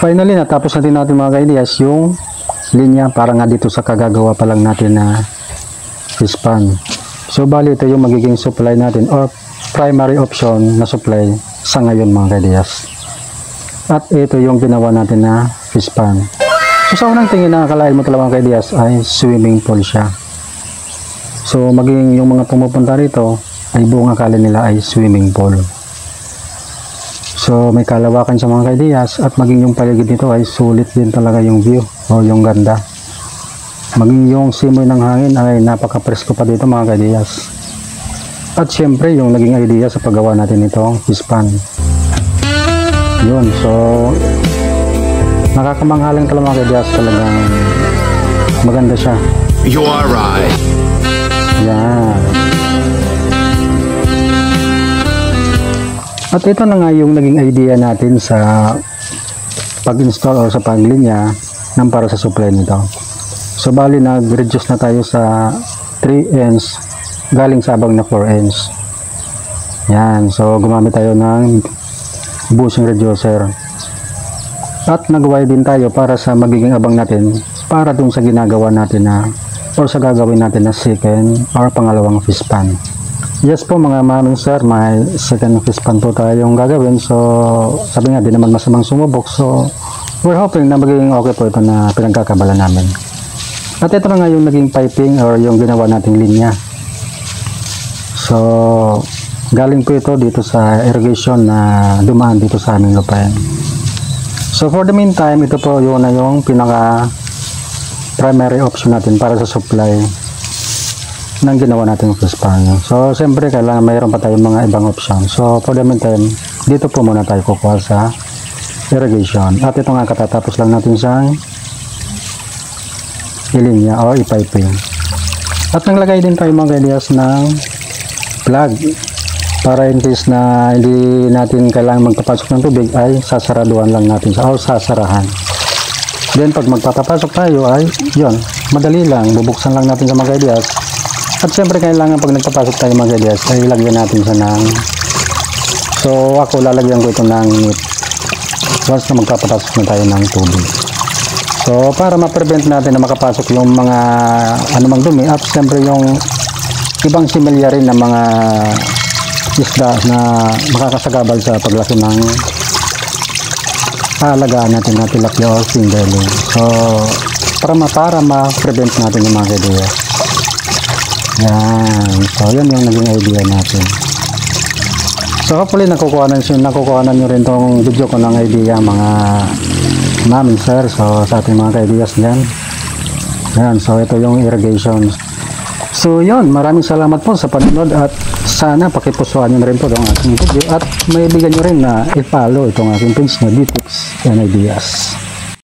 Finally, natapos natin mga ka-ideas yung linya para nga dito sa kagagawa pa lang natin na fish pan. So bali ito yung magiging supply natin or primary option na supply sa ngayon mga ka-ideas. At ito yung ginawa natin na fish pan. So sa unang tingin na akalain mo talaga mga ka-ideas ay swimming pool siya. So maging yung mga pumupunta rito ay buong akala nila ay swimming pool. So may kalawakan sa mga ka-ideas at maging yung paligid nito ay sulit din talaga yung view o yung ganda. Maging yung simoy ng hangin ay napaka-presko pa dito mga ka-ideas. At syempre yung naging idea sa paggawa natin itong fish pan. Yun, so nakakamanghalang talaga mga ka-ideas, talagang maganda siya. You are right. Yan. At ito na nga yung naging idea natin sa pag-install o sa paglinya ng para sa supply nito. So bali nag-reduce na tayo sa 3 ends galing sa abang na 4 ends. Yan, so gumamit tayo ng bushing reducer. At nag-wire din tayo para sa magiging abang natin para dun sa ginagawa natin na or sa gagawin natin na second or pangalawang fish pan. Yes po mga maming sir, may second fish pan po tayong gagawin. So sabi nga, di naman masamang sumubok. So we're hoping na magiging okay po ito na pinagkakabala namin. At ito na nga yung naging piping or yung ginawa nating linya. So galing po ito dito sa irrigation na dumaan dito sa aming lupain. So for the meantime, ito po yun na yung pinaka primary option natin para sa supply ng ginawa natin fish pan. So siyempre kailangan mayroon pa tayong mga ibang option. So for the meantime, dito po muna tayo kukuha sa irrigation. At ito nga, katatapos lang natin siyang ilinya o ipiping. At naglagay din tayo mga ideas ng plug para in case na hindi natin kailangan magpapasok ng tubig ay sasaraduhan lang natin siya o sasarahan. Then pag magpapapasok tayo ay yun, madali lang, bubuksan lang natin sa mga ideas. At syempre kailangan pag nagpapasok tayo mga ideas ay ilagyan natin siya ng, so ako lalagyan ko ito ng net once na magpapapasok na tayo ng tubig. So para ma-prevent natin na makapasok yung mga anumang dumi at syempre yung ibang similya rin na mga isda na makakasagabal sa paglaki ng alagaan natin na tilapia o fingerling. So para ma-prevent natin yung mga idea. Yan. So yun yung naging idea natin. So hopefully nakukuhanan nyo rin tong video ko ng idea mga ma'am and sir. So sa ating mga ka-ideas dyan. Yan. So ito yung irrigation. So yun, maraming salamat po sa panonood at sana pakipusuan nyo rin po itong ating video at may bigyan nyo rin na i-follow itong aking page na D-Tips and Ideas.